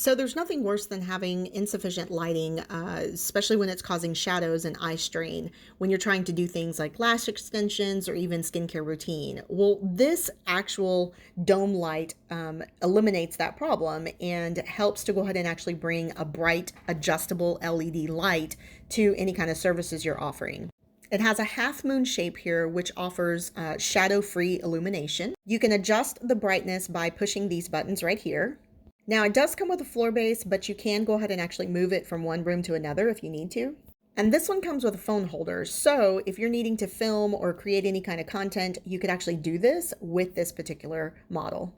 So there's nothing worse than having insufficient lighting, especially when it's causing shadows and eye strain when you're trying to do things like lash extensions or even skincare routine. Well, this actual dome light eliminates that problem and helps to go ahead and actually bring a bright adjustable LED light to any kind of services you're offering. It has a half moon shape here, which offers shadow-free illumination. You can adjust the brightness by pushing these buttons right here. Now, it does come with a floor base, but you can go ahead and actually move it from one room to another if you need to. And this one comes with a phone holder. So if you're needing to film or create any kind of content, you could actually do this with this particular model.